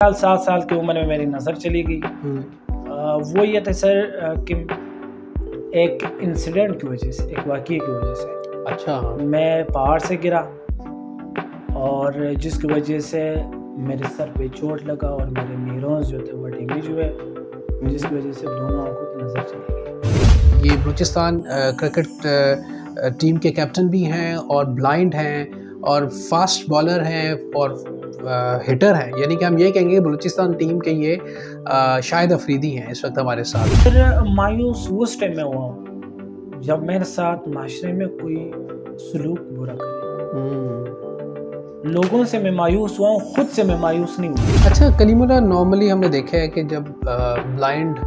7 साल की उम्र में मेरी नज़र चली गई। वो ये था सर कि एक इंसिडेंट की वजह से, एक वाक़ये की वजह से। अच्छा। मैं पहाड़ से गिरा और जिसकी वजह से मेरे सर पे चोट लगा और मेरे न्यूरॉन्स जो थे वो डैमेज हुए, जिसकी वजह से दोनों आंखों की नज़र चली गई। ये बलूचिस्तान क्रिकेट टीम के कैप्टन भी हैं और ब्लाइंड हैं और फास्ट बॉलर हैं और हिटर हैं, यानी कि हम ये कहेंगे बलूचिस्तान टीम के ये शाहिद अफरीदी हैं इस वक्त हमारे साथ। फिर मायूस उस टाइम में हुआ जब मेरे साथ माशरे में कोई सलूक बुरा करे। लोगों से मैं मायूस हुआ हूँ, खुद से मैं मायूस नहीं हुआ। अच्छा कलीमुल्लाह, नॉर्मली हमने देखा है कि जब ब्लाइंड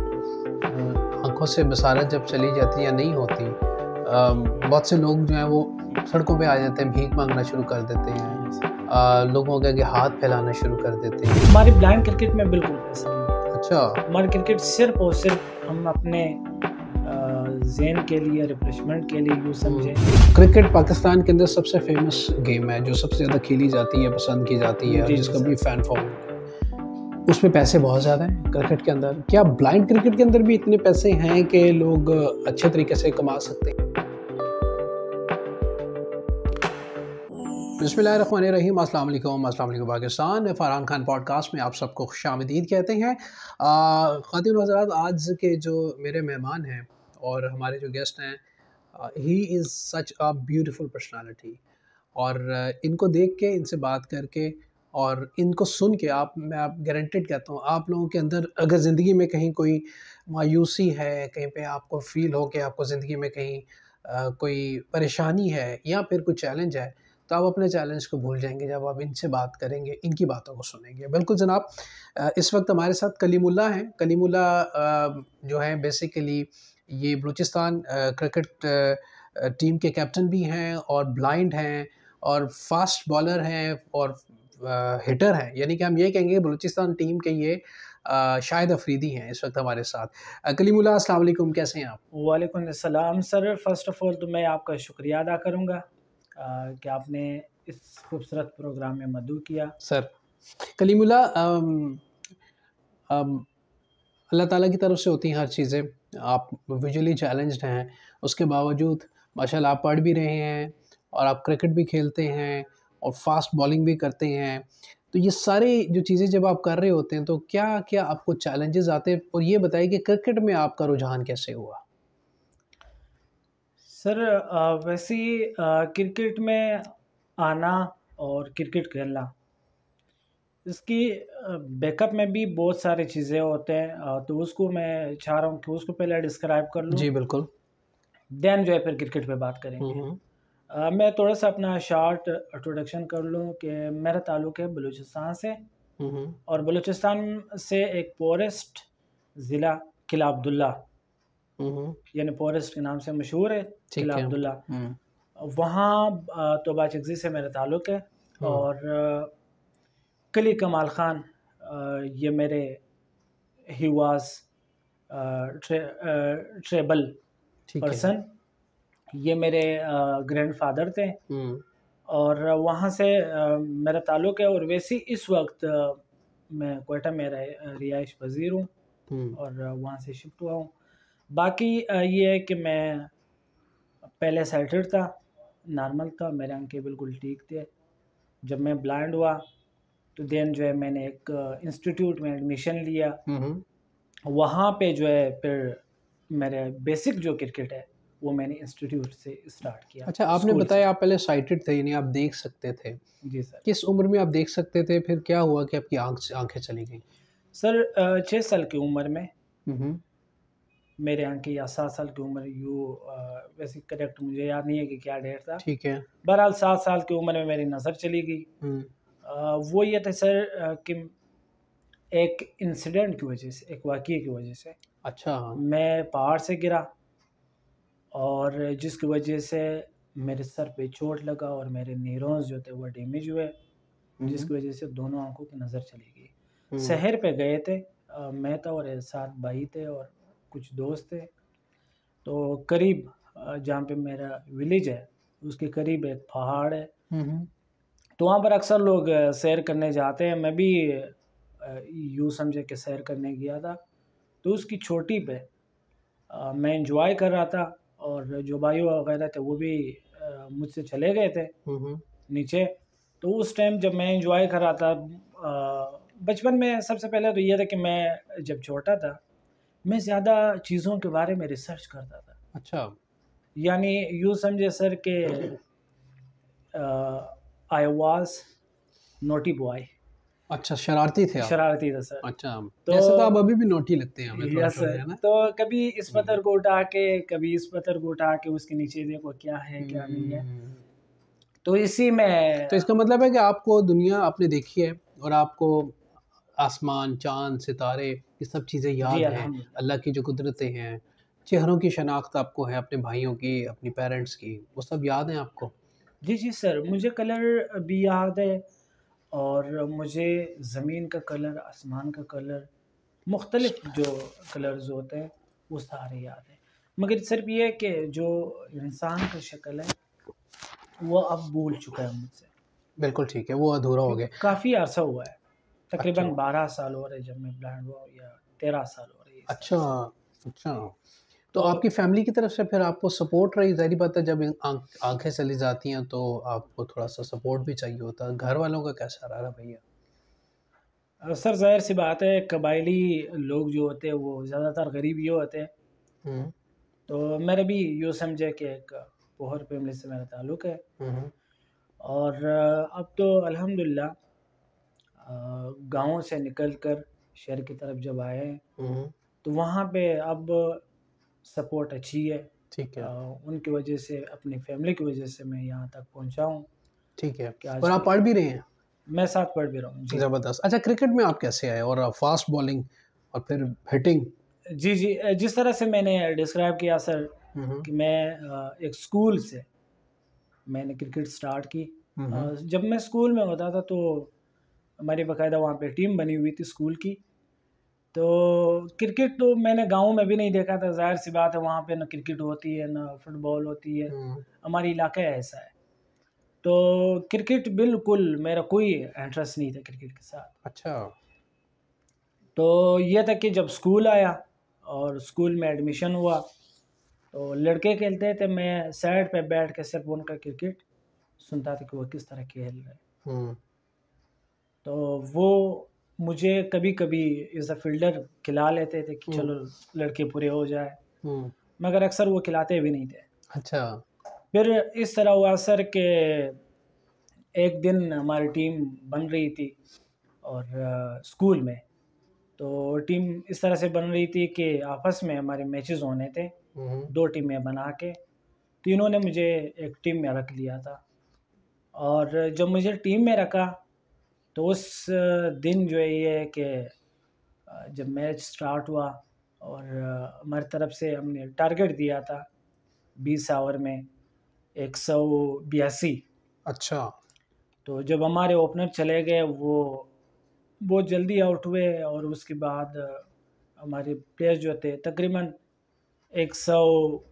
आंखों से बसारत जब चली जाती या नहीं होती, बहुत से लोग जो हैं वो सड़कों पे आ जाते हैं, भीख मांगना शुरू कर देते हैं, लोगों के आगे हाथ फैलाना शुरू कर देते हैं। हमारी ब्लाइंड क्रिकेट में बिल्कुल ऐसा नहीं। अच्छा। हमारी क्रिकेट सिर्फ और सिर्फ हम अपने ज़हन के लिए, रिफ्रेशमेंट के लिए यूँ समझें। क्रिकेट पाकिस्तान के अंदर सबसे फेमस गेम है, जो सबसे ज़्यादा खेली जाती है, पसंद की जाती है, जिसका भी फ़ैन फॉलोइंग है। उसमें पैसे बहुत ज़्यादा हैं क्रिकेट के अंदर। क्या ब्लाइंड क्रिकेट के अंदर भी इतने पैसे हैं कि लोग अच्छे तरीके से कमा सकते हैं? बिस्मिल्लाहिर्रहमानिर्रहीम, अस्सलाम वालेकुम पाकिस्तान। फ़रहान खान पॉडकास्ट में आप सबको खुशामदीद कहते हैं। ख़वातीन व हज़रात, आज के जो मेरे मेहमान हैं और हमारे जो गेस्ट हैं, he is such a beautiful personality. और इनको देख के, इनसे बात करके और इनको सुन के मैं गारंटेड कहता हूँ, आप लोगों के अंदर अगर ज़िंदगी में कहीं कोई मायूसी है, कहीं पे आपको फ़ील हो कि आपको ज़िंदगी में कहीं कोई परेशानी है या फिर कोई चैलेंज है, तो आप अपने चैलेंज को भूल जाएंगे जब आप इनसे बात करेंगे, इनकी बातों को सुनेंगे। बिल्कुल जनाब, इस वक्त हमारे साथ कलीमुल्लाह हैं। कलीमुल्लाह जो हैं बेसिकली ये बलूचिस्तान क्रिकेट टीम के कैप्टन भी हैं और ब्लाइंड हैं और फास्ट बॉलर हैं और हिटर हैं, यानी कि हम ये कहेंगे बलूचिस्तान टीम के ये शाहिद अफरीदी हैं इस वक्त हमारे साथ। कलीमुल्लाह, अस्सलाम वालेकुम, कैसे हैं आप? वालेकुम अस्सलाम सर। फ़र्स्ट ऑफ़ ऑल तो मैं आपका शुक्रिया अदा करूँगा कि आपने इस खूबसूरत प्रोग्राम में मदऊ किया। सर कलीमुल्लाह, अल्लाह ताला की तरफ से होती हैं हर चीज़ें। आप विजुअली चैलेंज्ड हैं, उसके बावजूद माशाल्लाह आप पढ़ भी रहे हैं और आप क्रिकेट भी खेलते हैं और फास्ट बॉलिंग भी करते हैं। तो ये सारी जो चीज़ें जब आप कर रहे होते हैं, तो क्या-क्या आपको चैलेंजेस आते हैं? और ये बताइए कि क्रिकेट में आपका रुझान कैसे हुआ? सर वैसे ही क्रिकेट में आना और क्रिकेट खेलना, इसकी बैकअप में भी बहुत सारी चीज़ें होते हैं, तो उसको मैं चाह रहा हूँ कि उसको पहले डिस्क्राइब कर लूँ, जी बिल्कुल। देन जो है फिर क्रिकेट पे बात हुँ, करेंगे। हुँ। मैं थोड़ा सा अपना शॉर्ट इंट्रोडक्शन कर लूँ कि मेरा ताल्लुक़ है बलूचिस्तान से, हुँ, हुँ। और बलूचिस्तान से एक पोरेस्ट ज़िला किला अब्दुल्ला, हुँ, हुँ। यानी पोरेस्ट के नाम से मशहूर है ठीक किला है। अब्दुल्ला। हुँ, वहाँ तोबा चगजी से मेरा ताल्लुक़ है। हुँ। और कली कमाल ख़ान, ये मेरे ही वाज़ ट्रेबल ठीक है। पर्सन, ये मेरे ग्रैंडफ़ादर थे। हुँ, और वहाँ से मेरा ताल्लुक़ है, और वैसे ही इस वक्त मैं क्वेटा में रिहाइश पज़ीर हूँ हुँ। और वहाँ से शिफ्ट हुआ हूँ। बाकी ये है कि मैं पहले सेटल्ड था, नॉर्मल था, मेरे आंखें बिल्कुल ठीक थे। जब मैं ब्लाइंड हुआ तो देन जो है मैंने एक इंस्टीट्यूट में एडमिशन लिया। हुँ, हुँ। वहाँ पे जो है फिर मेरे बेसिक जो क्रिकेट है वो मैंने इंस्टीट्यूट से स्टार्ट किया, अच्छा, आपने स्कूल से। बताया आप पहले साइटेड थे, यानी आप देख सकते थे। जी सर। किस उम्र में आप देख सकते थे? फिर क्या हुआ कि आपकी आँखें चली गईं? सर 6 साल की उम्र में हुँ, हुँ। मेरे यहाँ की, या 7 साल की उम्र, वैसे करेक्ट मुझे याद नहीं है कि क्या डेट था। ठीक है। बहरहाल 7 साल की उम्र में मेरी नज़र चली गई। हुँ, वो ये था सर कि एक इंसिडेंट की वजह से, एक वाक़ये की वजह से अच्छा। मैं पहाड़ से गिरा और जिसकी वजह से मेरे सर पे चोट लगा और मेरे न्यूरॉन्स जो थे वो डैमेज हुए, हुँ, हुँ। जिसकी वजह से दोनों आंखों की नज़र चली गई। हुँ, शहर पे गए थे, मैं था और 7 भाई थे और कुछ दोस्त थे। तो करीब जहाँ पे मेरा विलेज है उसके करीब एक पहाड़ है, हुँ, हुँ। तो वहाँ पर अक्सर लोग सैर करने जाते हैं। मैं भी यूँ समझे कि सैर करने गया था, तो उसकी चोटी पे मैं एंजॉय कर रहा था और जो भाई वगैरह थे वो भी मुझसे चले गए थे नीचे। तो उस टाइम जब मैं एंजॉय कर रहा था, बचपन में सबसे पहले तो ये था कि मैं जब छोटा था मैं ज़्यादा चीज़ों के बारे में रिसर्च करता था। अच्छा। यानी यूँ समझे सर कि आई वाज नोटी बॉय, अच्छा, शरारती थे आप। शरारती था सर। अच्छा, तो वैसे तो आप अभी भी नोटी लगते हैं हमें यस थोड़े-थोड़े, सर, है ना? तो कभी इस हुँ, पत्थर को उठा के, कभी इस पत्थर को उठा के उसके नीचे देखो क्या है क्या नहीं है। हुँ। तो इसी में तो इसका मतलब है कि आपको दुनिया आपने देखी है और आपको आसमान, चाँद, सितारे ये सब चीज़ें जी याद हैं, अल्हम्दुलिल्लाह। अल्लाह की जो कुदरतें हैं, चेहरों की शनाख्त आपको है, अपने भाइयों की, अपनी पेरेंट्स की, वो सब याद हैं आपको? जी, जी सर, मुझे कलर भी याद है और मुझे ज़मीन का कलर, आसमान का कलर, मुख्तलिफ़ जो कलर्स होते हैं वो सारे याद हैं। मगर सिर्फ़ ये है कि जो इंसान का शक्ल है वो अब भूल चुका है मुझसे, बिल्कुल ठीक है, वो अधूरा हो क्योंकि गया। काफ़ी अरसा हुआ है। अच्छा, तकरीबन 12 साल हो रहे हैं जब मैं ब्लाइंड हुआ हूँ, या 13 साल हो रहे हैं इस तरह अच्छा, से। अच्छा। तो तो आपकी फैमिली की तरफ से फिर आपको सपोर्ट रही, ज़ाहिर-सी बात है जब आँखें चली जाती हैं तो आपको थोड़ा-सा सपोर्ट भी चाहिए होता है। घर वालों का कैसा रहा भैया? सर ज़ाहिर-सी बात है, कबायली लोग जो होते हैं वो ज़्यादातर गरीब ही होते हैं। हुँ, तो मेरा भी यूँ समझे कि एक पुअर फैमिली से मेरा ताल्लुक़ है हुँ, हुँ, और अब तो अल्हम्दुलिल्लाह गाँव से निकल कर शहर की तरफ जब आए हैं, हुँ, हुँ, तो वहाँ पे अब सपोर्ट अच्छी है। ठीक है, उनकी वजह से, अपनी फैमिली की वजह से मैं यहाँ तक पहुँचा हूँ ठीक है। कि और आज आप के पढ़ भी रहे हैं? मैं साथ पढ़ भी रहा हूँ। जी। ज़बरदस्त। अच्छा, क्रिकेट में आप कैसे आए और फ़ास्ट बॉलिंग और फिर हिटिंग? जी, जी। जिस तरह से मैंने डिस्क्राइब किया सर हुँ, हुँ, कि मैं एक स्कूल से मैंने क्रिकेट स्टार्ट की। हुँ, हुँ, जब मैं स्कूल में होता था तो हमारी बाकायदा वहाँ पे टीम बनी हुई थी स्कूल की। तो क्रिकेट तो मैंने गाँव में भी नहीं देखा था, ज़ाहिर-सी बात है वहाँ पे ना क्रिकेट होती है, ना फुटबॉल होती है। हुँ, हमारी इलाका ऐसा है। तो क्रिकेट बिल्कुल मेरा कोई इंटरेस्ट नहीं था क्रिकेट के साथ। अच्छा, तो ये था कि जब स्कूल आया और स्कूल में एडमिशन हुआ, तो लड़के खेलते थे, मैं साइड पे बैठ के सिर्फ़ उनका क्रिकेट सुनता था कि वो किस तरह खेल रहे हैं। हुँ, तो वो मुझे कभी-कभी एज़ अ फ़ील्डर खिला लेते थे कि हुँ, चलो लड़के पूरे हो जाएँ, हुँ, मगर अक्सर वो खिलाते भी नहीं थे। अच्छा, फिर इस तरह हुआ सर कि एक दिन हमारी टीम बन रही थी और स्कूल में, तो टीम इस तरह से बन रही थी कि आपस में हमारे मैचेज़ होने थे, हुँ, हुँ, 2 टीमें बना के। तो इन्होंने मुझे एक टीम में रख लिया था और जब मुझे टीम में रखा, तो उस दिन जो है ये है कि जब मैच स्टार्ट हुआ और हमारी तरफ से हमने टारगेट दिया था 20 ओवर में 182। अच्छा, तो जब हमारे ओपनर चले गए वो बहुत जल्दी आउट हुए और उसके बाद हमारे प्लेयर्स जो थे तकरीबन 100,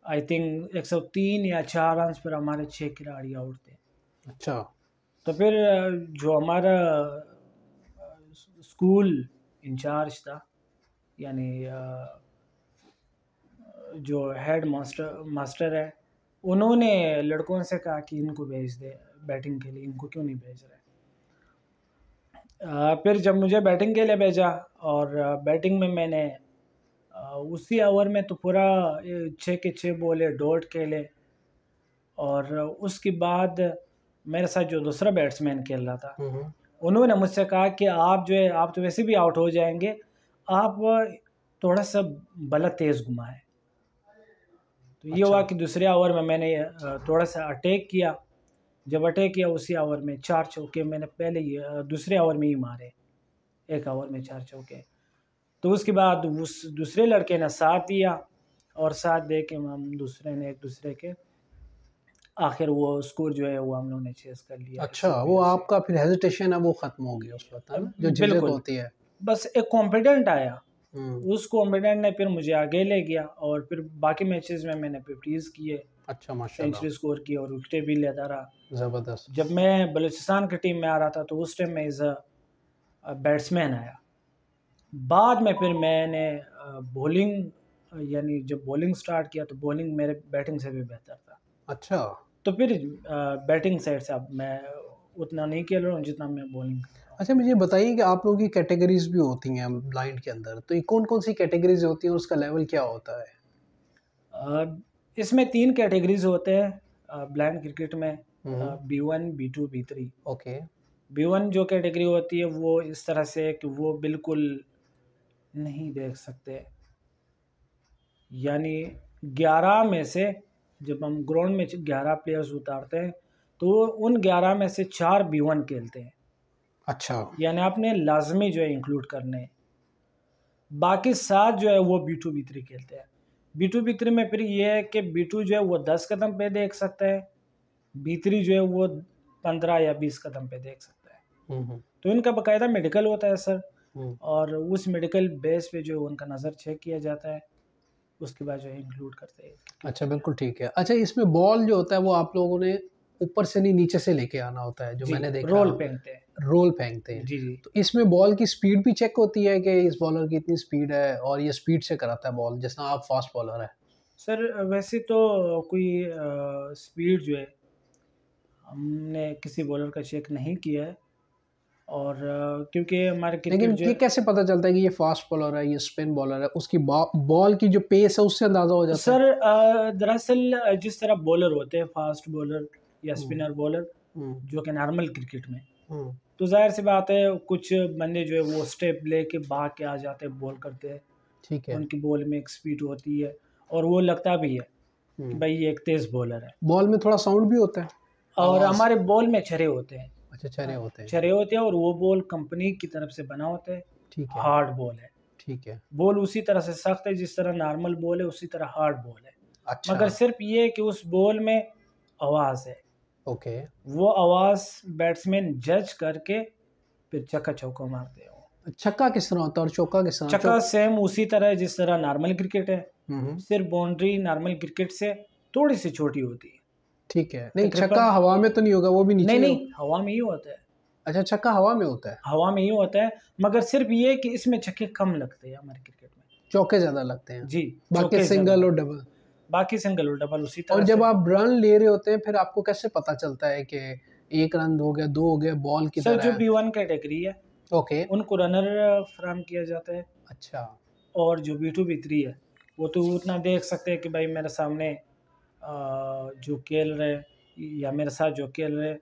आई थिंक 103 या 4 रन्स पर हमारे 6 खिलाड़ी आउट थे। अच्छा, तो फिर जो हमारा स्कूल इंचार्ज था, यानी जो हेड मास्टर मास्टर है, उन्होंने लड़कों से कहा कि इनको भेज दे बैटिंग के लिए, इनको क्यों नहीं भेज रहे। फिर जब मुझे बैटिंग के लिए भेजा और बैटिंग में मैंने उसी ओवर में तो पूरा 6 के 6 बॉले डॉट खेले और उसके बाद मेरे साथ जो दूसरा बैट्समैन खेल रहा था, हुँ, हुँ, उन्होंने मुझसे कहा कि आप जो है, आप तो वैसे भी आउट हो जाएँगे, आप थोड़ा-सा बल्ला तेज़ घुमाएँ। तो ये हुआ अच्छा, कि दूसरे ओवर में मैंने थोड़ा-सा अटैक किया। जब अटैक किया उसी ओवर में 4 चौके मैंने पहले ही दूसरे ओवर में ही मारे, 1 ओवर में 4 चौके। तो उसके बाद उस दूसरे लड़के ने साथ दिया और साथ दे के हम दूसरे ने एक-दूसरे के आखिर वो स्कोर जो है वो हम लोगों ने चेज़ कर लिया अच्छा, वो 182। आपका फिर हेजिटेशन है वो ख़त्म हो गया उस वक़्त, है ना? जो झिझक बिल्कुल, होती है। बस एक कॉन्फिडेंट आया। हुँ, उस कॉन्फिडेंट ने फिर मुझे आगे ले गया और फिर बाकी मैचेज़ में मैंने 50s किए, अच्छा माशाल्लाह, सेंचुरी स्कोर की और विकेटें भी लेता रहा। ज़बरदस्त। जब मैं बलूचिस्तान की टीम में आ रहा था तो उस टाइम मैं एज़ अ बैट्समैन आया। बाद में फिर मैंने बॉलिंग यानी जब बॉलिंग स्टार्ट किया तो बॉलिंग मेरे बैटिंग से भी बेहतर था। अच्छा। तो फिर बैटिंग साइड से अब मैं उतना नहीं खेल रहा हूँ जितना मैं बॉलिंग कर रहा अच्छा, मुझे बताइए कि आप लोगों की कैटेगरीज भी होती हैं ब्लाइंड के अंदर, तो ये कौन-कौन सी कैटेगरीज होती हैं और उसका लेवल क्या होता है? हूँ। इसमें 3 कैटेगरीज होते हैं ब्लाइंड क्रिकेट में, हुँ, B1, B2, B3। Okay, B1 जो कैटेगरी होती है वो इस तरह से कि वो बिल्कुल नहीं देख सकते, यानी 11 में से जब हम ग्राउंड में 11 प्लेयर्स उतारते हैं तो उन 11 में से 4 B1 खेलते हैं, अच्छा, यानी आपने लाजमी जो है इंक्लूड करने हैं। बाकी 7 जो है वो B2 B3 खेलते हैं। B2 B3 में फिर ये है कि B2 जो है वो 10 कदम पे देख सकता है, B3 जो है वो 15 या 20 कदम पे देख सकता है। हुँ, हुँ, तो इनका बाकायदा मेडिकल होता है सर, हुँ। और उस मेडिकल बेस पे जो उनका नज़र चेक किया जाता है, उसके बाद जो है इंक्लूड करते हैं क्रिकेट अच्छा, के बिल्कुल अंदर। ठीक है। अच्छा, इसमें बॉल जो होता है वो आप लोगों ने ऊपर से नहीं नीचे से लेके आना होता है, जो जी, मैंने देखा रोल है, फेंकते हैं। रोल फेंकते हैं। जी, जी। तो इसमें बॉल की स्पीड भी चेक होती है कि इस बॉलर की इतनी स्पीड है और ये स्पीड से कराता है बॉल, जैसा आप फास्ट बॉलर हैं। सर वैसे तो कोई स्पीड जो है हमने किसी बॉलर का चेक नहीं किया है, और क्योंकि हमारे क्रिकेट लेकिन जो ये है कैसे पता चलता है कि ये फास्ट बॉलर है, ये स्पिन बॉलर है? उसकी बॉल की जो पेस है उससे अंदाज़ा हो जाता है? सर दरअसल जिस तरह बॉलर होते हैं फास्ट बॉलर या हुँ, स्पिनर बॉलर हुँ, जो कि नॉर्मल क्रिकेट में, हुँ। तो जाहिर सी बात है कुछ बंदे जो है वो स्टेप लेके भाग के आ जाते हैं, बॉल करते हैं, ठीक है। उनकी बॉल में एक स्पीड होती है और वो लगता भी है कि हुँ। भाई ये एक तेज़ बॉलर है। बॉल में थोड़ा साउंड भी होता है? और आवाज़? हमारे बॉल में छर्रे होते हैं। अच्छा, छर्रे होते हैं। छर्रे होते हैं और वो बॉल कंपनी की तरफ से बना होता है, ठीक है, हार्ड बॉल है। ठीक है। बॉल उसी तरह से सख्त है जिस तरह नॉर्मल बॉल है, उसी तरह हार्ड बॉल है। अच्छा, मगर सिर्फ़ ये है कि उस बॉल में आवाज़ है। ओके। वो आवाज़ बैट्समैन जज करके फिर छक्का-चौका मारते हैं वो। छक्का किस तरह होता है और चौका किस तरह? छक्का सेम उसी तरह है जिस तरह नॉर्मल क्रिकेट है, हुँ, हुँ। सिर्फ़ बाउंड्री नॉर्मल क्रिकेट से थोड़ी-सी छोटी होती है। ठीक है। नहीं, छक्का तकरीबन हवा में तो नहीं होगा, वो भी नहीं, नीचे नहीं, हो। हवा में ही होता है। अच्छा, छक्का हवा में होता है, हवा में ही होता है, मगर सिर्फ़ ये है कि इसमें छक्के कम लगते हैं हमारे क्रिकेट में। चौके ज़्यादा लगते हैं। जी, बाकी चौके ज़्यादा सिंगल और लगते हैं। डबल। बाकी सिंगल और डबल उसी और तरह जब से। आप रन ले रहे होते हैं, फिर आपको कैसे पता चलता है कि 1 रन हो गया, 2 हो गया, बॉल सर किधर जो है? B1 कैटेगरी है, ओके, उनको रनर फराहम किया जाता है, अच्छा। और जो B2 B3 है, वो तो उतना देख सकते हैं कि भाई मेरे सामने जो खेल रहे या मेरे साथ जो खेल रहे,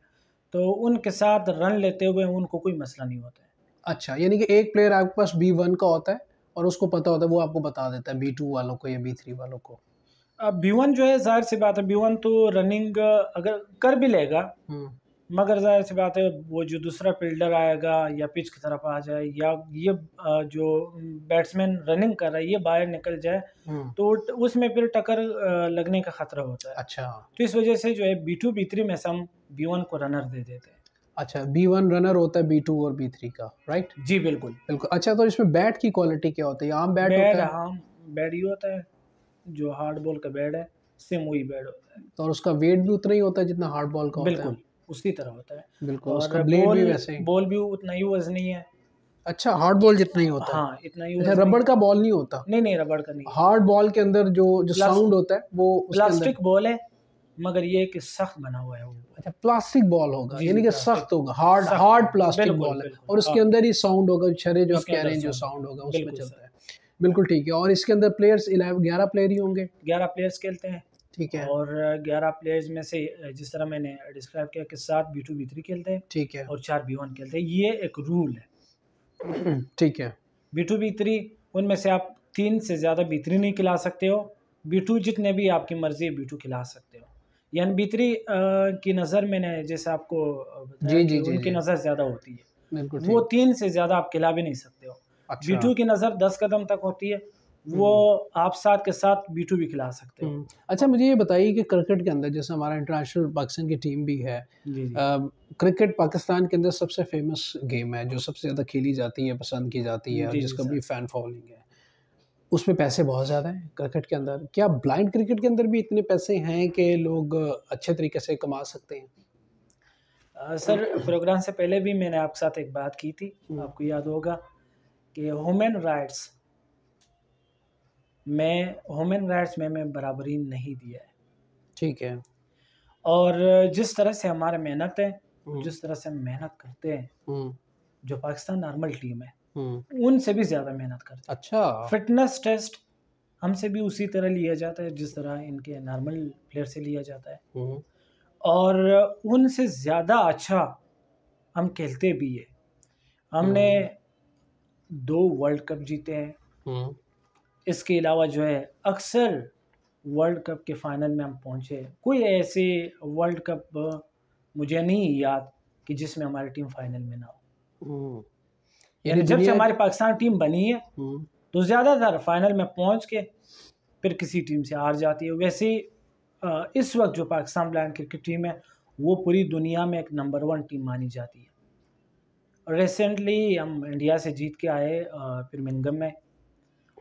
तो उनके साथ रन लेते हुए उनको कोई मसला नहीं होता है। अच्छा, यानी कि एक प्लेयर आपके पास B1 का होता है और उसको पता होता है, वो आपको बता देता है B2 वालों को या B3 वालों को। अब B1 जो है ज़ाहिर-सी बात है, B1 तो रनिंग अगर कर भी लेगा, हुँ, मगर ज़ाहिर-सी बात है वो जो दूसरा फ़ील्डर आएगा या पिच की तरफ आ जाए, या ये जो बैट्समैन रनिंग कर रहा है ये बाहर निकल जाए, हुँ, तो उसमें फिर टक्कर लगने का ख़तरा होता है। अच्छा। तो इस वजह से जो है B2 B3 में से हम B1 को रनर दे देते हैं। अच्छा, B1 रनर होता है B2 और B3 का, राइट? जी, बिल्कुल। बिल्कुल। अच्छा, तो इसमें बैट की क्वालिटी क्या होती है? आम बैट बैड, होता है हाँ, बैड ये होता है, जो हार्ड बॉल का बैड है, सेम वही बैड होता है। और उसका वेट भी उतना ही होता है जितना हार्ड बॉल का होता है? बिल्कुल, उसी तरह होता है। बिल्कुल, उसका और ब्लेड भी बॉल वैसे ही। बॉल भी उतना ही वज़नी है। अच्छा, हार्ड बॉल जितना ही होता है? हाँ, इतना ही अच्छा, वज़नी रबड़ है। का बॉल नहीं होता? नहीं, नहीं, रबड़ का नहीं होता। हार्ड बॉल के अंदर जो जो प्लास साउंड होता है, वो उसके अंदर। प्लास्टिक बॉल है, मगर ये है कि सख्त बना हुआ है वो बॉल। अच्छा, प्लास्टिक बॉल होगा, जी, जी, यानी कि प्लास्टिक सख्त होगा, हार्ड सख्त हार्ड बॉल। प्लास्टिक बिल्कुल, बॉल है बिल्कुल, और उसके हाँ, अंदर ही साउंड होगा, छर्रे जो आप उसके कह रहे अंदर हैं, जो साउंड साउंड होगा। होगा, उसमें बिल्कुल चलता सर। है। बिल्कुल ठीक है, और इसके अंदर प्लेयर्स 11 प्लेयर ही होंगे? 11 प्लेयर्स खेलते हैं, ठीक है, और 11 प्लेयर्स में से जिस तरह मैंने डिस्क्राइब किया कि 7 B2 B3 खेलते हैं ठीक है। और 4 B1 खेलते हैं। ये एक रूल है। ठीक है, B2 B3 उनमें से आप 3 से ज़्यादा B3 नहीं खिला सकते हो। B2 जितने भी आपकी मर्ज़ी है B2 खिला सकते हो। यानी B3 की नज़र मैंने जैसे आपको बताया जी, कि जी, जी, उनकी जी। नज़र ज़्यादा होती है। बिल्कुल वो ठीक। 3 से ज़्यादा आप खिला भी नहीं सकते हो। अच्छा। B2 की नज़र 10 कदम तक होती है। वो हुँ, आप साथ के साथ B2 भी खिला सकते हो। हुँ। अच्छा, मुझे ये बताइए कि क्रिकेट के अंदर जैसे हमारा इंटरनेशनल पाकिस्तान की टीम भी है, जी, जी। क्रिकेट पाकिस्तान के अंदर सबसे फ़ेमस गेम है, जो सबसे ज़्यादा खेली जाती है, पसंद की जाती है और जी, जी जिसका सर। भी फ़ैन फ़ॉलोइंग है। उसमें पैसे बहुत ज़्यादा हैं क्रिकेट के अंदर। क्या ब्लाइंड क्रिकेट के अंदर भी इतने पैसे हैं कि लोग अच्छे तरीके से कमा सकते हैं? सर प्रोग्राम से पहले भी मैंने आपके साथ एक बात की थी, आपको याद होगा कि ह्यूमन राइट्स में मैं बराबरी नहीं दिया है। ठीक है। और जिस तरह से हमारा मेहनत है, जिस तरह से हम मेहनत करते हैं, जो पाकिस्तान नॉर्मल टीम है उनसे भी ज़्यादा मेहनत करते हैं। अच्छा। फिटनेस टेस्ट हमसे भी उसी तरह लिया जाता है जिस तरह इनके नॉर्मल प्लेयर से लिया जाता है, और उनसे ज़्यादा अच्छा हम खेलते भी है। हमने 2 वर्ल्ड कप जीते हैं। इसके अलावा जो है अक्सर वर्ल्ड कप के फाइनल में हम पहुंचे। कोई ऐसे वर्ल्ड कप मुझे नहीं याद कि जिसमें हमारी टीम फाइनल में ना हो। यानी जब से हमारी पाकिस्तान टीम बनी है तो ज़्यादातर फाइनल में पहुंच के फिर किसी टीम से हार जाती है। वैसे इस वक्त जो पाकिस्तान ब्लाइंड क्रिकेट टीम है वो पूरी दुनिया में एक नंबर 1 टीम मानी जाती है। रिसेंटली हम इंडिया से जीत के आए बर्मिंघम में,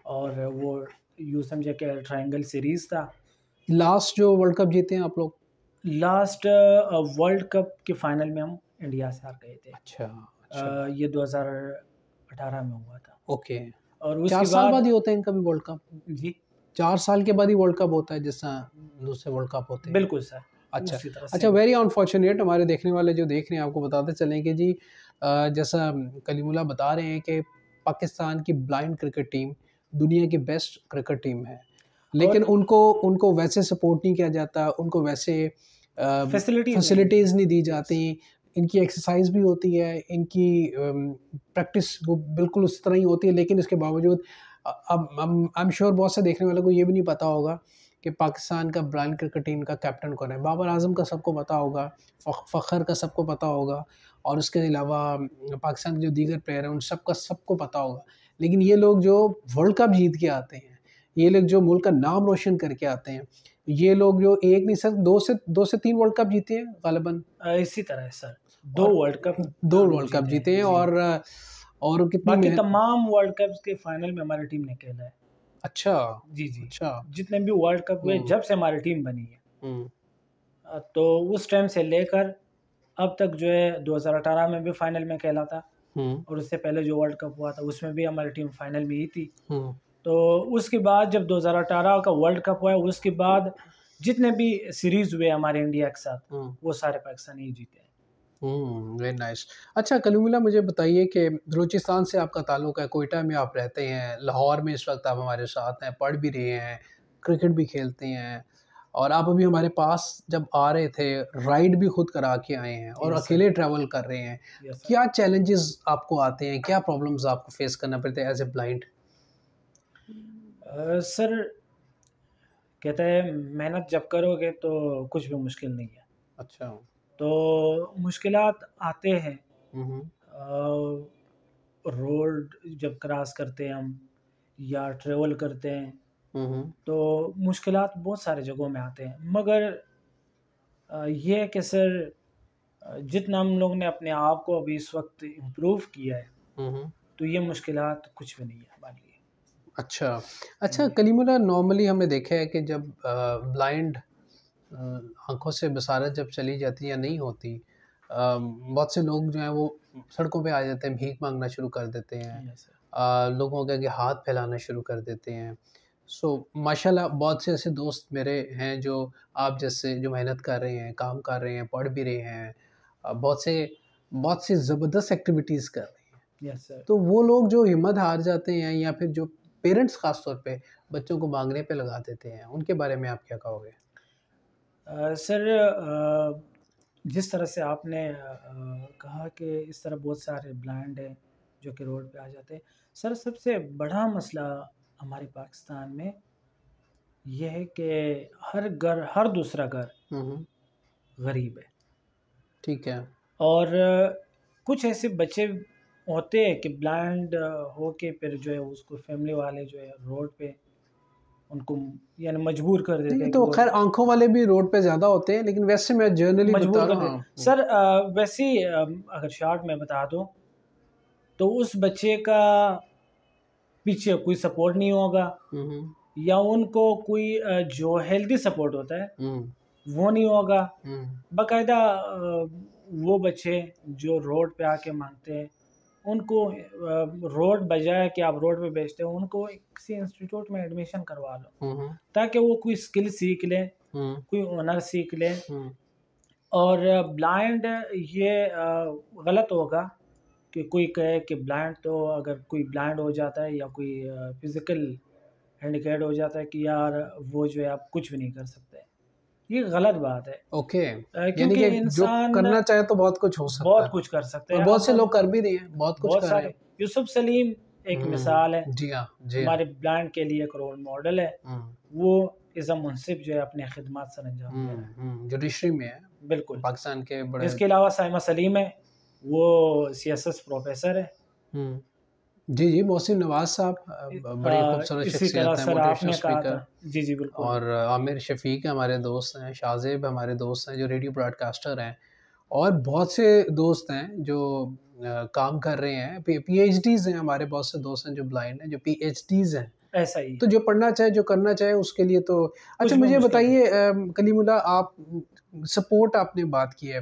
और वो यूँ समझे कि ट्रायंगल सीरीज़ था। लास्ट जो वर्ल्ड कप जीते हैं आप लोग? लास्ट वर्ल्ड कप के फाइनल में हम इंडिया से हार गए थे। अच्छा। ये 2018 में हुआ था। ओके। और उसके 4 साल बाद ही होता है इनका भी वर्ल्ड कप? जी, 4 साल के बाद ही वर्ल्ड कप होता है, जिस दूसरे वर्ल्ड कप होते हैं। बिल्कुल सर। अच्छा अच्छा, वेरी अनफॉर्चुनेट। हमारे देखने वाले जो देख रहे हैं आपको बताते चलें कि जी जैसा कलीमुल्लाह बता रहे हैं कि पाकिस्तान की ब्लाइंड क्रिकेट टीम दुनिया की बेस्ट क्रिकेट टीम है, लेकिन उनको वैसे सपोर्ट नहीं किया जाता, उनको वैसे फैसिलिटीज़ नहीं दी जाती। इनकी एक्सरसाइज भी होती है, इनकी प्रैक्टिस वो बिल्कुल उस तरह ही होती है, लेकिन इसके बावजूद अब आई एम श्योर बहुत से देखने वालों को ये भी नहीं पता होगा कि पाकिस्तान का ब्लाइंड क्रिकेट टीम का कैप्टन कौन है। बाबर आजम का सबको पता होगा, फ़खर का सबको पता होगा, और उसके अलावा पाकिस्तान के जो दीगर प्लेयर हैं उन सबका सबको पता होगा। लेकिन ये लोग जो वर्ल्ड कप जीत के आते हैं, ये लोग जो मुल्क का नाम रोशन करके आते हैं, ये लोग जो एक नहीं सर 2 से 3 वर्ल्ड कप जीते हैं गालिबन। इसी तरह है सर, 2 वर्ल्ड कप जीते हैं, और कितनी बाकी तमाम वर्ल्ड कप के फाइनल में हमारी टीम ने खेला है। अच्छा जी जी। अच्छा। जितने भी वर्ल्ड कप हुए जब से हमारी टीम बनी है, तो उस टाइम से लेकर अब तक जो है 2018 में भी फाइनल में खेला था, और उससे पहले जो वर्ल्ड कप हुआ था उसमें भी हमारी टीम फाइनल में ही थी। तो उसके बाद जब 2018 का वर्ल्ड कप हुआ, उसके बाद जितने भी सीरीज हुए हमारे इंडिया के साथ वो सारे पाकिस्तान ही जीते हैं। Very nice. अच्छा कलीमुल्लाह, मुझे बताइए कि बलूचिस्तान से आपका ताल्लुक़ है, कोयटा में आप रहते हैं, लाहौर में इस वक्त आप हमारे साथ हैं, पढ़ भी रहे हैं, क्रिकेट भी खेलते हैं, और आप अभी हमारे पास जब आ रहे थे राइड भी खुद करा के आए हैं और अकेले ट्रैवल कर रहे हैं। क्या चैलेंजेस आपको आते हैं, क्या प्रॉब्लम्स आपको फेस करना पड़ते हैं एज ए ब्लाइंड? सर कहते हैं मेहनत जब करोगे तो कुछ भी मुश्किल नहीं है। अच्छा। तो मुश्किलात आते हैं, रोड जब क्रॉस करते हैं हम या ट्रेवल करते हैं तो मुश्किलात बहुत सारे जगहों में आते हैं, मगर ये है कि सर जितना हम लोग ने अपने आप को अभी इस वक्त इम्प्रूव किया है तो ये मुश्किलात कुछ भी नहीं है हमारे लिए। अच्छा अच्छा कलीमुल्लाह, नॉर्मली हमने देखा है कि जब ब्लाइंड आँखों से बसारत जब चली जाती है या नहीं होती, बहुत से लोग जो हैं वो सड़कों पे आ जाते हैं, भीख मांगना शुरू कर देते हैं, लोगों के आगे हाथ फैलाना शुरू कर देते हैं। सो माशाल्लाह बहुत से ऐसे दोस्त मेरे हैं जो आप जैसे जो मेहनत कर रहे हैं, काम कर रहे हैं, पढ़ भी रहे हैं, बहुत सी ज़बरदस्त एक्टिविटीज़ कर रहे हैं। तो वो लोग जो हिम्मत हार जाते हैं या फिर जो पेरेंट्स ख़ास तौर पे बच्चों को मांगने पे लगा देते हैं, उनके बारे में आप क्या कहोगे? सर जिस तरह से आपने कहा कि इस तरह बहुत सारे ब्लाइंड हैं जो कि रोड पे आ जाते हैं, सर सबसे बड़ा मसला हमारे पाकिस्तान में यह है कि हर दूसरा घर गरीब है। ठीक है। और कुछ ऐसे बच्चे होते हैं कि ब्लाइंड हो के फिर जो है उसको फैमिली वाले जो है रोड पे उनको यानी मजबूर कर देते हैं। तो खैर आंखों वाले भी रोड पे ज़्यादा होते हैं, लेकिन वैसे मैं जनरली बता रहा हूँ सर। वैसे अगर शॉर्ट में बता दूं तो उस बच्चे का पीछे कोई सपोर्ट नहीं होगा, या उनको कोई जो हेल्दी सपोर्ट होता है वो नहीं होगा। बाकायदा वो बच्चे जो रोड पे आके मांगते हैं उनको रोड बजाय कि आप रोड पे बेचते हो उनको किसी इंस्टीट्यूट में एडमिशन करवा लो हुँ, ताकि वो कोई स्किल सीख लें, हुँ, कोई हुनर सीख लें। हुँ, और ब्लाइंड ये गलत होगा कि कोई कहे कि ब्लाइंड तो अगर कोई ब्लाइंड हो जाता है या कोई फिज़िकल हैंडीकैप्ड हो जाता है कि यार वो जो है आप कुछ भी नहीं कर सकते। ये गलत बात है। ओके। यानी क्योंकि कि जो इंसान करना चाहे तो बहुत कुछ हो सकता बहुत है कुछ कर सकते और हैं। बहुत अब से लोग कर भी रहे हैं, बहुत कुछ बहुत कर रहे सारे हैं। यूसुफ सलीम एक मिसाल है, जी हाँ, जी हाँ। हमारे ब्लाइंड के लिए एक रोल मॉडल है। हुँ, वो एज़ अ मुंसिफ जो है अपनी खिदमत सर अंजाम दे रहा है। जुडिशरी में है, बिल्कुल। पाकिस्तान के बड़े। इसके अलावा साइमा सलीम है, वो सीएसएस प्रोफ़ेसर है। हुँ। जी, जी, मोहसिन नवाज़ साहब बड़ी खूबसूरत इसी तरह शख्सियत हैं, सर मोटिवेशनल आपने कहा स्पीकर। था। जी, जी, बिल्कुल। और आमिर शफ़ीक हमारे दोस्त हैं, शाहज़ेब हमारे दोस्त हैं जो रेडियो ब्रॉडकास्टर हैं और बहुत से दोस्त हैं जो काम कर रहे हैं। पीएचडीज़ हैं, हमारे बहुत से दोस्त हैं जो ब्लाइंड हैं, जो पीएचडीज़ हैं। ऐसा ही तो है, जो पढ़ना चाहे, जो करना चाहे उसके लिए तो कुछ अच्छा भी मुझे मुश्किल नहीं। बताइए कलीमुल्लाह आप सपोर्ट आपने बात की है,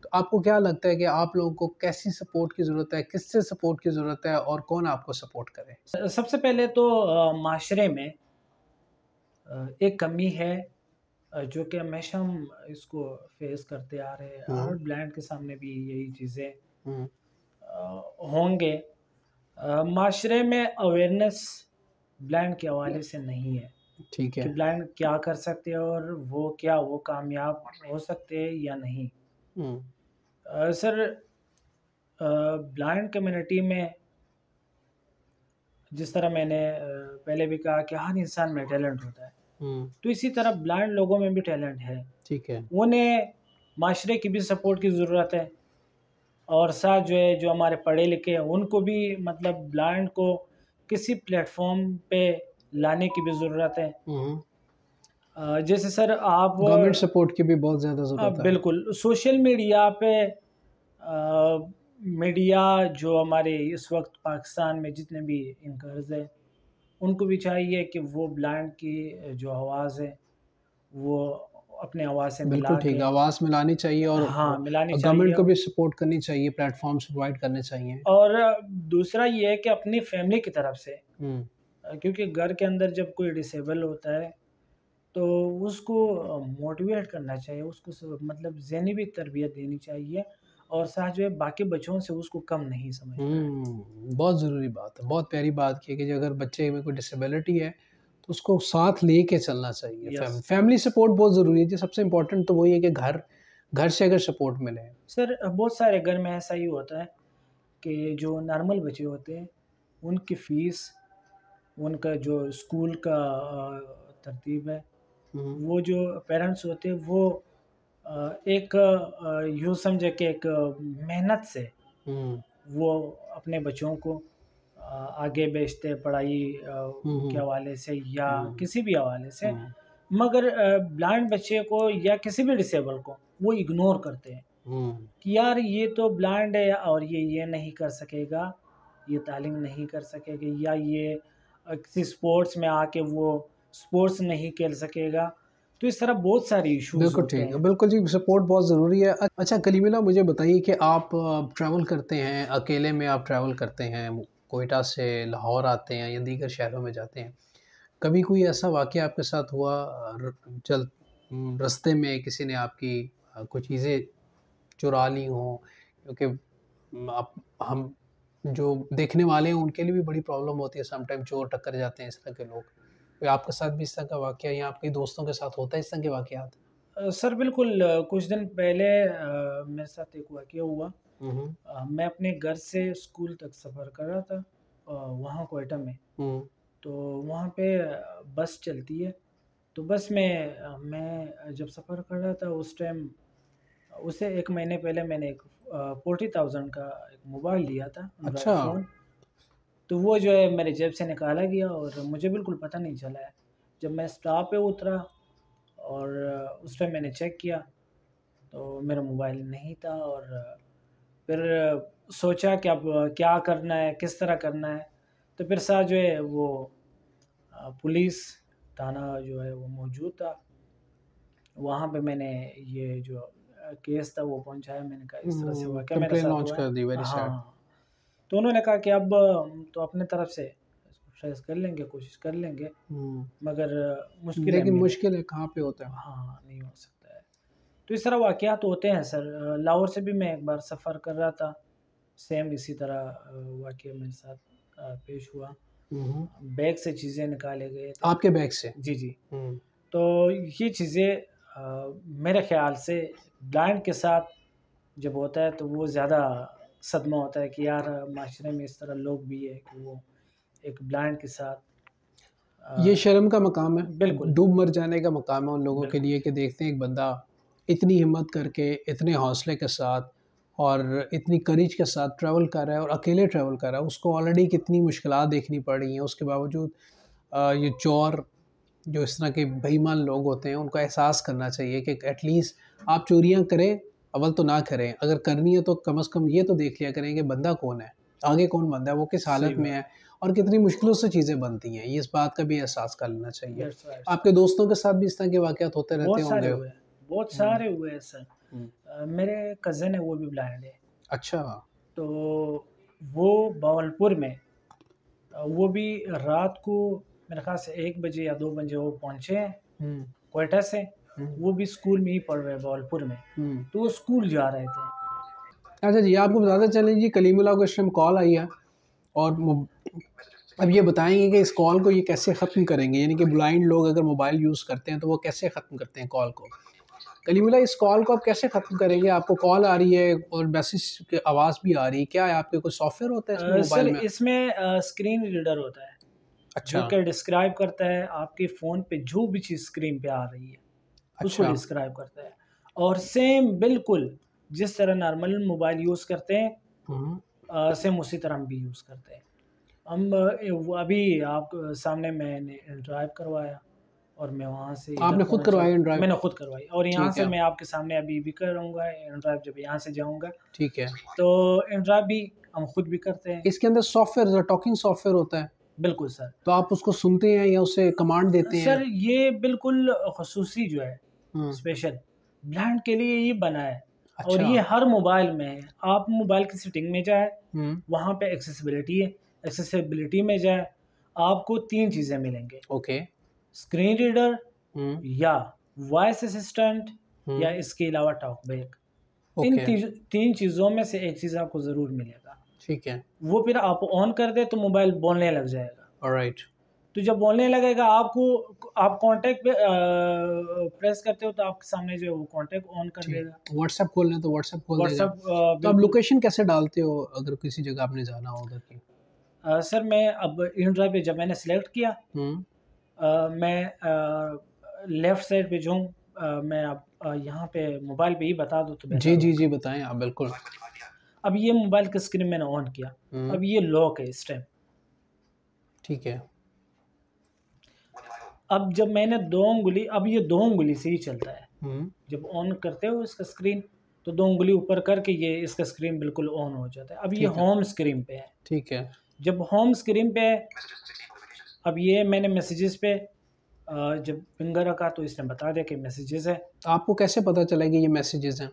तो आपको क्या लगता है कि आप लोगों को कैसी सपोर्ट की ज़रूरत है? किससे सपोर्ट की ज़रूरत है और कौन आपको सपोर्ट करे? सबसे पहले तो माशरे में एक कमी है जो कि हमेशा हम इसको फेस करते आ रहे हैं। हुँ, हर ब्लाइंड के सामने भी यही चीज़ें हुँ, होंगे। माशरे में अवेयरनेस ब्लाइंड के हवाले से नहीं है ठीक कि है। ब्लाइंड क्या कर सकते हैं और वो क्या वो कामयाब हो सकते हैं या नहीं। हुँ, सर ब्लाइंड कम्युनिटी में जिस तरह मैंने पहले भी कहा कि हर इंसान में टैलेंट होता है, हुँ, तो इसी तरह ब्लाइंड लोगों में भी टैलेंट है। ठीक है। उन्हें माशरे की भी सपोर्ट की ज़रूरत है और साथ जो है जो हमारे पढ़े लिखे हैं उनको भी मतलब ब्लाइंड को किसी प्लेटफॉर्म पे लाने की भी ज़रूरत है। हुँ, हुँ। जैसे सर आप गवर्नमेंट सपोर्ट की भी बहुत ज़्यादा ज़रूरत है। बिल्कुल सोशल मीडिया पे मीडिया जो हमारे इस वक्त पाकिस्तान में जितने भी एंकर्स हैं उनको भी चाहिए कि वो ब्लाइंड की जो आवाज़ है वो अपने आवाज़ से बिल्कुल मिला ठीक है, के आवाज़ मिलानी चाहिए और हाँ मिलानी गवर्नमेंट चाहिए। को भी सपोर्ट करनी चाहिए, प्लेटफ़ॉर्म्स प्रोवाइड करने चाहिए। और दूसरा ये है कि अपनी फैमिली की तरफ से हुँ, क्योंकि घर के अंदर जब कोई डिसेबल होता है तो उसको मोटिवेट करना चाहिए, उसको मतलब ज़हनी भी तरबियत देनी चाहिए और साथ जो है बाकी बच्चों से उसको कम नहीं समझना है। बहुत ज़रूरी बात है, बहुत प्यारी बात की है कि अगर बच्चे में कोई डिसेबिलिटी है, तो उसको साथ लेके चलना चाहिए। यस फैमिली सपोर्ट बहुत ज़रूरी है जी, सबसे इम्पोर्टेंट तो वही है कि घर घर से अगर सपोर्ट मिले। सर बहुत सारे घर में ऐसा ही होता है कि जो नॉर्मल बच्चे होते हैं उनकी फ़ीस, उनका जो स्कूल का तरतीब है, हुँ, वो जो पेरेंट्स होते हैं वो एक यूँ समझे कि एक मेहनत से हुँ, वो अपने बच्चों को आगे भेजते हैं पढ़ाई हुँ, के हुँ, हवाले से या हुँ, किसी भी हवाले से। हुँ, मगर ब्लाइंड बच्चे को या किसी भी डिसेबल को वो इग्नोर करते हैं हुँ। कि यार ये तो ब्लाइंड है और ये नहीं कर सकेगा, ये तालीम नहीं कर सकेगा या ये किसी स्पोर्ट्स में आके वो स्पोर्ट्स नहीं खेल सकेगा। तो इस तरह बहुत सारे इश्यूज़ बिल्कुल होते ठीक है। हैं। बिल्कुल जी, सपोर्ट बहुत ज़रूरी है। अच्छा कलीमिला मुझे बताइए कि आप ट्रैवल करते हैं, अकेले में आप ट्रैवल करते हैं, क्वेटा से लाहौर आते हैं या दीगर शहरों में जाते हैं। कभी कोई ऐसा वाक़या आपके साथ हुआ रास्ते में किसी ने आपकी कोई चीज़ें चुरा ली हों? क्योंकि आप हम जो देखने वाले हैं उनके लिए भी बड़ी प्रॉब्लम होती है, समटाइम चोर टक्कर जाते हैं इस तरह के लोग। कोई आपके साथ भी इस तरह का वाक़या या आपके दोस्तों के साथ होता है इस तरह के वाक़यात? सर बिल्कुल कुछ दिन पहले मेरे साथ एक वाक़या हुआ। हुँ, हुँ। मैं अपने घर से स्कूल तक सफ़र कर रहा था वहाँ क्वेटा में। हुँ, तो वहाँ पे बस चलती है, तो बस में मैं जब सफ़र कर रहा था उस टाइम उससे 1 महीने पहले मैंने एक 40,000 का एक मोबाइल लिया था, एंड्रॉयड अच्छा। फ़ोन। तो वो जो है मेरे जेब से निकाला गया और मुझे बिल्कुल पता नहीं चला है। जब मैं स्टॉप पे उतरा और उस टाइम मैंने चेक किया, तो मेरा मोबाइल नहीं था और फिर सोचा कि अब क्या करना है, किस तरह करना है। तो फिर साथ जो है वो पुलिस थाना जो है वो मौजूद था। वहाँ पे मैंने ये जो केस था वो पहुंचाया। मैंने कहा इस तरह से वाक़या मेरे कंप्लेन साथ लॉन्च हुआ कर दी, वेरी है। सैड। हाँ, तो उन्होंने कहा कि अब तो अपने तरफ से इसको ट्रेस कर लेंगे, कोशिश कर लेंगे, मगर मुश्किल है लेकिन मिले। मुश्किल है, कहाँ पे होता है? हाँ, नहीं हो सकता है। तो इस तरह वाक़यात होते हैं सर। लाहौर से भी मैं एक बार सफ़र कर रहा था, सेम इसी तरह वाक़या मेरे साथ पेश हुआ। बैग से चीज़ें निकाले गए थे। आपके बैग से? जी, जी। तो ये चीज़ें मेरे ख़्याल से ब्लाइंड के साथ जब होता है तो वो ज़्यादा सदमा होता है कि यार माशरे में इस तरह लोग भी है कि वो एक ब्लाइंड के साथ ये शर्म का मकाम है, बिल्कुल, डूब मर जाने का मकाम है उन लोगों के बिल्कुल। लिए कि देखते हैं एक बंदा इतनी हिम्मत करके, इतने हौसले के साथ और इतनी करेज के साथ ट्रैवल कर रहा है और अकेले ट्रैवल कर रहा है। उसको ऑलरेडी कितनी मुश्किलात देखनी पड़ रही हैं, उसके बावजूद ये चोर जो इस तरह के बेईमान लोग होते हैं उनको एहसास करना चाहिए कि एटलीस्ट आप चोरियां करें, अव्वल तो ना करें, अगर करनी है तो कम से कम ये तो देख लिया करें कि बंदा कौन है, आगे कौन बंदा है, वो किस सही हालत में बात। है और कितनी मुश्किलों से चीज़ें बनती हैं, ये इस बात का भी एहसास कर लेना चाहिए। दैट्स राइट आपके सर। दोस्तों के साथ भी इस तरह के वाक़यात होते रहते बहुत सारे होंगे? हुए हैं, बहुत हुँ, सारे हुए हैं सर। हुँ। मेरे कज़न है वो भी ब्लाइंड है। अच्छा। तो वो भावलपुर में वो भी रात को मेरे ख़्याल से 1 बजे या 2 बजे वो पहुँचे हैं हुँ, क्वेटा से। हुँ, वो भी स्कूल में ही पढ़ रहे हैं भावलपुर में। हुँ। तो वो स्कूल जा रहे थे। अच्छा जी, आपको बताते चलें जी कलीमुल्लाह को इस टाइम कॉल आई है और अब ये बताएँगे कि इस कॉल को ये कैसे ख़त्म करेंगे? यानी कि ब्लाइंड लोग अगर मोबाइल यूज़ करते हैं तो वो कैसे ख़त्म करते हैं कॉल को? कलीमुल्लाह इस कॉल को आप कैसे ख़त्म करेंगे? आपको कॉल आ रही है और मैसेज की आवाज़ भी आ रही है, क्या है आपके कोई सॉफ्टवेयर होता है इसमें सर मोबाइल में? इसमें स्क्रीन रीडर होता है, अच्छा, जो कि डिस्क्राइब करता है आपके फ़ोन पे जो भी चीज़ स्क्रीन पे आ रही है, उसको अच्छा। डिस्क्राइब करता है। और सेम बिल्कुल जिस तरह नॉर्मल मोबाइल यूज़ करते हैं हुँ। सेम उसी तरह हम भी यूज़ करते हैं। हम वो अभी आप सामने मैंने ड्राइव करवाया और मैं वहाँ से इधर आपने खुद पहुँचा। करवाई ड्राइव? मैंने खुद करवाई और यहाँ ठीक से है, मैं आपके सामने अभी भी कराऊँगा ड्राइव जब यहाँ से जाऊँगा। ठीक है। तो ड्राइव भी हम खुद भी करते हैं। इसके अंदर सॉफ्टवेयर टॉकिंग सॉफ्टवेयर होता है, बिल्कुल सर। तो आप उसको सुनते हैं या उसे कमांड देते हैं? सर ये बिल्कुल ख़ुसूसी जो है, हुँ, स्पेशल ब्रांड के लिए ये बना है और अच्छा। ये हर मोबाइल में है। आप मोबाइल की सेटिंग में जाएँ, हुँ, वहाँ पे एक्सेसिबिलिटी है, एक्सेसिबिलिटी में जाएँ, आपको 3 चीज़ें मिलेंगे, ओके। स्क्रीन रीडर हुँ, या वॉइस असिस्टेंट या हुँ, इसके अलावा टॉकबैक। ओके, 3 चीज़ों में से एक चीज़ आपको ज़रूर मिलेगा। ठीक है, वो फिर आप ऑन कर दें तो मोबाइल बोलने लग जाएगा। ऑलराइट। तो जब बोलने लगेगा आपको आप कॉन्टैक्ट पे प्रेस करते हो तो आपके सामने जो है वो कॉन्टैक्ट ऑन कर ठीक, देगा। व्हाट्सएप खोलना है तो व्हाट्सएप खोल देगा। व्हाट्सएप तो आप बिल्कुल। लोकेशन कैसे डालते हो अगर किसी जगह आपने जाना हो उधर की? सर मैं अब इन ड्राइव पे जब मैंने सेलेक्ट किया हुँ, मैं लेफ़्ट साइड पे जो हूँ मैं अब यहाँ पे मोबाइल पे ही बता दूँ तो जी, बेहतर जी, होगा। जी, बताएँ आप बिल्कुल। अब ये मोबाइल की स्क्रीन मैंने ऑन किया, हुँ, अब ये लॉक है इस टाइम। ठीक है, अब जब मैंने 2 उँगली अब ये 2 उँगली से ही चलता है। हुँ, जब ऑन करते हो इसका स्क्रीन तो 2 उँगली ऊपर करके ये इसका स्क्रीन बिल्कुल ऑन हो जाता है। अब ये ठीक है, होम स्क्रीन पे है। ठीक है। जब होम स्क्रीन पे है, अब ये मैंने मैसेजेस पे जब फिंगर रखा तो इसने बता दिया कि मैसेजेस है। आपको कैसे पता चला कि ये मैसेजेस हैं?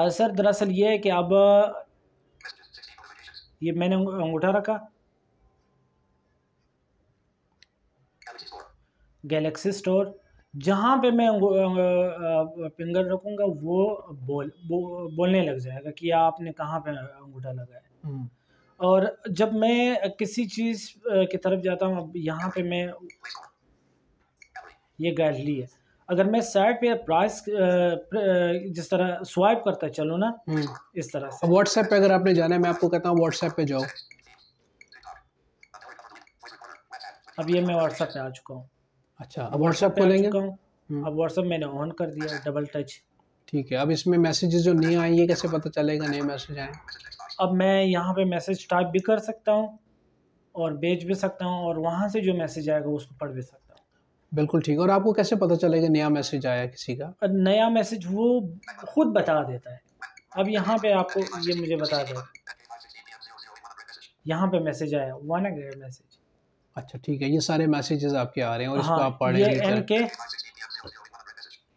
सर दरअसल ये है कि अब ये मैंने अंगूठा रखा, गैलेक्सी स्टोर, जहाँ पे मैं फिंगर रखूँगा वो बोलने लग जाएगा कि आपने कहाँ पे अंगूठा लगाया है। हुँ, और जब मैं किसी चीज़ की तरफ जाता हूँ, अब यहाँ पे मैं ये गैलरी है। अगर मैं साइड पे जिस तरह स्वाइप करता चलूँ ना, हुँ। इस तरह अब से। व्हाट्सएप पे अगर आपने जाना है मैं आपको कहता हूँ व्हाट्सएप पे जाओ। अब ये मैं व्हाट्सएप पे आ चुका हूँ। अच्छा, अब अब व्हाट्सएप व्हाट्सएप पे आ खोलेंगे? चुका हूँ। हुँ, अब व्हाट्सएप मैंने ऑन कर दिया, डबल टच। ठीक है। अब इसमें मैसेजेस जो नए आए ये कैसे पता चलेगा नए मैसेज आए? अब मैं यहाँ पे मैसेज टाइप भी कर सकता हूँ और भेज भी सकता हूँ और वहाँ से जो मैसेज आएगा उसको पढ़ भी सकता हूँ। बिल्कुल ठीक और आपको कैसे पता चलेगा नया मैसेज आया किसी का? और नया मैसेज वो खुद बता देता है। अब यहाँ पे आपको ये मुझे बता देगा, यहाँ पे मैसेज आया, 1 ग्रेड मैसेज। अच्छा ठीक है, ये सारे मैसेजेस आपके आ रहे हैं और इसको हाँ, आप पढ़ ये रीड एन करें। के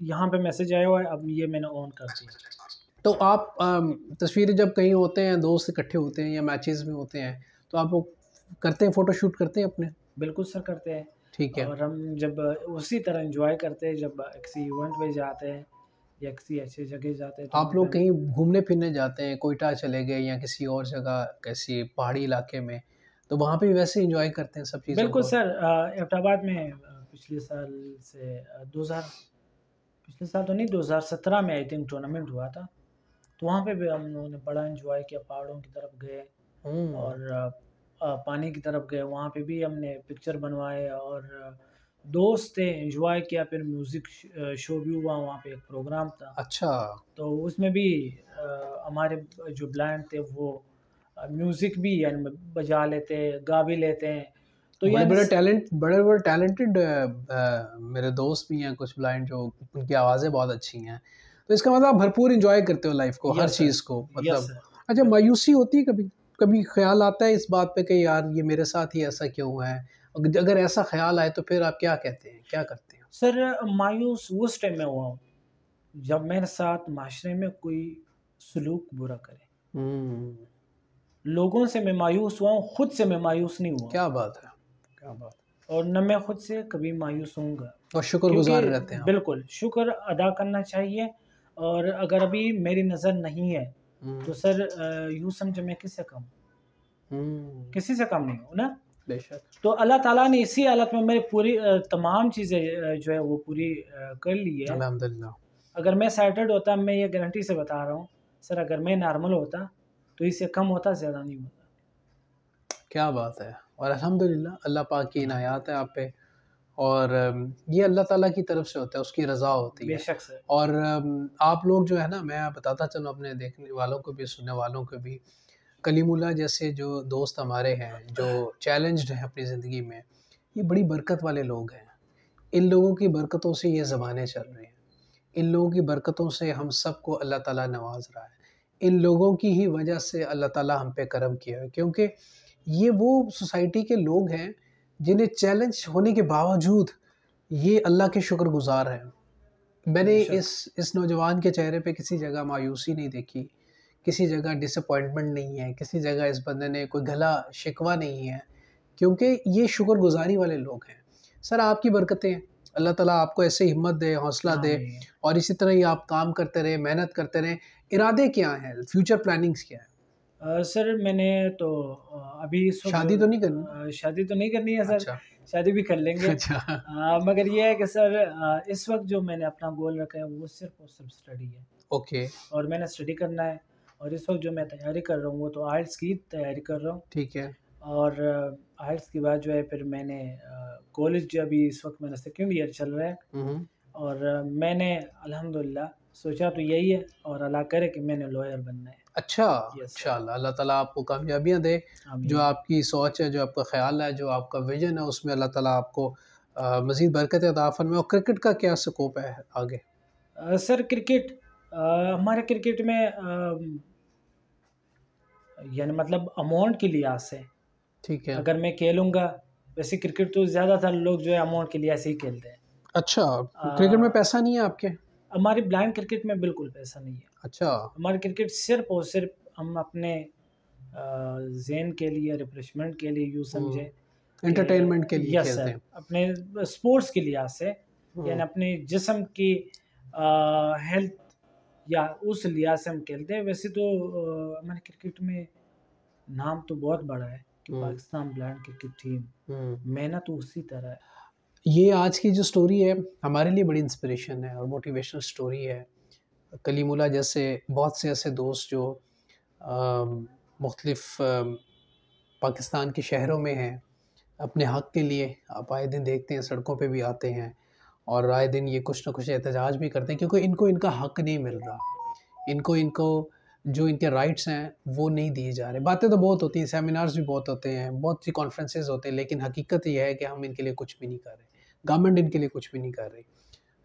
यहाँ पे मैसेज आया हुआ है, अब ये मैंने ऑन कर दिया। तो आप तस्वीरें जब कहीं होते हैं, दोस्त इकट्ठे होते हैं या मैचेस में होते हैं, तो आप लोग करते हैं, फ़ोटो शूट करते हैं अपने? बिल्कुल सर करते हैं। ठीक है। और हम जब उसी तरह एंजॉय करते हैं जब किसी इवेंट में जाते हैं या किसी ऐसी जगह जाते हैं तो आप वहाँ पे लोग हम। कहीं घूमने-फिरने जाते हैं, कोयटा चले गए या किसी और जगह, किसी पहाड़ी इलाके में, तो वहाँ पे भी वैसे एन्जॉय करते हैं सब चीज़ों बिल्कुल को? सर, एबटाबाद में पिछले साल से 2000 पिछले साल तो नहीं, 2017 में आई थिंक टूर्नामेंट हुआ था। तो वहाँ पे भी हम लोगों ने बड़ा एंजॉय किया, पहाड़ों की तरफ गए हुँ। और पानी की तरफ गए, वहाँ पे भी हमने पिक्चर बनवाए और दोस्त थे, एंजॉय किया। फिर म्यूज़िक शो भी हुआ, वहाँ पे एक प्रोग्राम था। अच्छा। तो उसमें भी हमारे जो ब्लाइंड थे वो म्यूज़िक भी यानी बजा लेते हैं, गा भी लेते हैं। तो यानी बड़े-बड़े टैलेंटेड मेरे दोस्त भी हैं कुछ ब्लाइंड, जो उनकी आवाज़ें बहुत अच्छी हैं। तो इसका मतलब आप भरपूर एन्जॉय करते हो लाइफ़ को, हर यस सर, चीज़ को यस मतलब। सर। अच्छा, बिल्कुल। मायूसी होती है कभी? कभी ख़्याल आता है इस बात पे कि यार ये मेरे साथ ही ऐसा क्यों है? अगर ऐसा ख़्याल आए तो फिर आप क्या कहते हैं? क्या करते हैं? सर मायूस उस टाइम में हुआ हूँ, जब मेरे साथ माशरे में कोई सलूक बुरा करे। हुँ। लोगों से मैं मायूस हुआ हूँ, खुद से मैं मायूस नहीं हुआ हूँ क्या बात है! क्या बात है! और न मैं खुद से कभी मायूस होऊँगा। और क्योंकि शुक्रगुज़ार रहते हैं आप। बिल्कुल, शुक्र अदा करना चाहिए और अगर अभी मेरी नज़र नहीं है, हुँ। तो सर यूँ समझो मैं किससे कम हूँ? हुँ। किसी से कम नहीं हूँ ना? बेशक। तो अल्लाह ताला ने इसी हालत में मेरी पूरी तमाम चीज़ें जो है वो पूरी कर ली है। अल्हम्दुलिल्लाह। अगर मैं सैटर्ड होता, मैं ये गारंटी से बता रहा हूँ, सर अगर मैं नॉर्मल होता, तो इससे कम होता, ज़्यादा नहीं होता। क्या बात है! और अल्हम्दुलिल्लाह अल्लाह पाक की इनायात है आप पे। और ये अल्लाह ताला की तरफ से होता है, उसकी रज़ा होती है। बेशक सर। और आप लोग जो है ना, मैं बताता चलूँ अपने देखने वालों को भी, सुनने वालों को भी, कलीमुल्लाह जैसे जो दोस्त हमारे हैं, जो चैलेंज्ड हैं अपनी ज़िंदगी में, ये बड़ी बरकत वाले लोग हैं। इन लोगों की बरकतों से ये ज़माने चल रहे हैं। इन लोगों की बरकतों से हम सबको अल्लाह ताला नवाज़ रहा है। इन लोगों की ही वजह से अल्लाह ताला हम पे करम किया है, क्योंकि ये वो सोसाइटी के लोग हैं जिन्हें चैलेंज होने के बावजूद ये अल्लाह के शुक्रगुज़ार हैं। मैंने बेशक। इस नौजवान के चेहरे पे किसी जगह मायूसी नहीं देखी, किसी जगह डिसअपॉइंटमेंट नहीं है, किसी जगह इस बंदे ने कोई गला शिकवा नहीं है, क्योंकि ये शुक्रगुज़ारी वाले लोग हैं। सर आपकी बरकतें, अल्लाह ताला आपको ऐसे हिम्मत दे, हौसला दे आमीन। और इसी तरह ही आप काम करते रहें, मेहनत करते रहें। इरादे क्या हैं? फ्यूचर प्लानिंग्स क्या हैं? सर मैंने तो अभी इस वक़्त जो शादी तो नहीं करनी? शादी तो नहीं करनी है सर, अच्छा। शादी भी कर लेंगे। अच्छा। मगर ये है कि सर इस वक़्त जो मैंने अपना गोल रखा है वो सिर्फ़ और सिर्फ़ स्टडी है ओके। और मैंने स्टडी करना है। और इस वक़्त जो मैं तैयारी कर रहा हूँ वो तो आइल्स की तैयारी कर रहा हूँ। ठीक है। और आइल्स के बाद जो है फिर मैंने कॉलेज जो अभी इस वक़्त मेरा सेकंड ईयर चल रहा है हुँ, हुँ। और मैंने अल्हम्दुलिल्लाह सोचा तो यही है और अल्लाह करे कि मैंने लॉयर बनना है। अच्छा, यस सर। इंशाअल्लाह अल्लाह ताला आपको कामयाबियाँ दे। जो आमीन। आपकी सोच है, जो आपका ख़्याल है, जो आपका विज़न है, उसमें अल्लाह ताला आपको मज़ीद बरकतें अता फ़रमाए। और क्रिकेट का क्या स्कोप है आगे? सर क्रिकेट हमारे क्रिकेट में यानी मतलब अमाउंट के लिहाज से ठीक है। अगर मैं खेलूँगा, वैसे क्रिकेट तो ज़्यादातर लोग जो है अमाउंट के लिए ऐसे ही खेलते हैं। अच्छा, अ, क्रिकेट में पैसा नहीं है आपके? हमारी ब्लाइंड क्रिकेट में बिल्कुल पैसा नहीं है। अच्छा। हमारी क्रिकेट सिर्फ़ और सिर्फ़ हम अपने ज़हन के लिए, रिफ्रेशमेंट के लिए यूँ हुँ, समझें एंटरटेनमेंट के कि लिए यस खेलते सर, हैं। अपने स्पोर्ट्स के लिहाज से यानी हुँ, अपने जिस्म की हेल्थ या उस लिहाज से हम खेलते हैं। वैसे तो हमारे क्रिकेट में नाम तो बहुत बड़ा है कि हुँ, पाकिस्तान ब्लाइंड क्रिकेट टीम, हुँ। मेहनत तो उसी तरह है। ये आज की जो स्टोरी है, हमारे लिए बड़ी इंस्पिरेशन है और मोटिवेशनल स्टोरी है। कलीमुल्लाह जैसे बहुत से ऐसे दोस्त जो मुख्तलिफ़ पाकिस्तान के शहरों में हैं, अपने हक़ के लिए आप आए दिन देखते हैं सड़कों पे भी आते हैं और आए दिन ये कुछ न कुछ एहतजाज भी करते हैं, क्योंकि इनको इनका हक़ नहीं मिल रहा। इनको इनको जो इनके राइट्स हैं वो नहीं दिए जा रहे। बातें तो बहुत होती हैं, सेमिनार्स भी बहुत होते हैं, बहुत सी कॉन्फ्रेंसेस होते हैं, लेकिन हकीकत ये है कि हम इनके लिए कुछ भी नहीं कर रहे। गवर्नमेंट इनके लिए कुछ भी नहीं कर रही।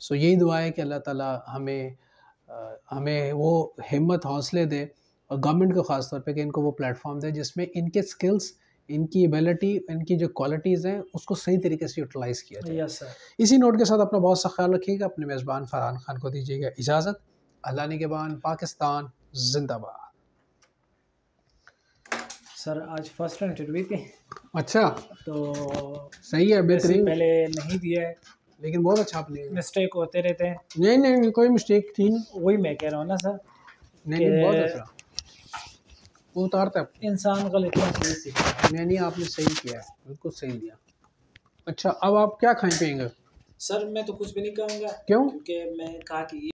सो यही दुआ है कि अल्लाह ताला हमें वो हिम्मत, हौसले दे और गवर्नमेंट को ख़ास तौर पे कि इनको वो प्लेटफ़ॉर्म दे जिसमें इनके स्किल्स, इनकी एबिलिटी, इनकी जो क्वालिटीज़ हैं उसको सही तरीके से यूटिलाइज़ किया जाए। Yes sir. इसी नोट के साथ अपना बहुत सा ख्याल रखिएगा। अपने मेज़बान फरहान खान को दीजिएगा इजाज़त। अल्लाह निगहबान। पाकिस्तान जिंदाबाद। सर आज फर्स्ट इंटरव्यू थी अच्छा, तो सही है, वैसे बेहतरीन, पहले नहीं दिया है, लेकिन बहुत अच्छा आपने। मिस्टेक होते रहते हैं। नहीं नहीं नहीं, कोई मिस्टेक थी नहीं। वही मैं कह रहा हूँ ना सर नहीं कि नहीं, बहुत अच्छा, वो उतारता है। इंसान गलतियों से ही सीखता है। नहीं नहीं, आपने सही किया है, बिल्कुल सही दिया। अच्छा, अब आप क्या खाएं पिएंगे? सर मैं तो कुछ भी नहीं कहूँगा क्यों? क्योंकि मैं कहा कि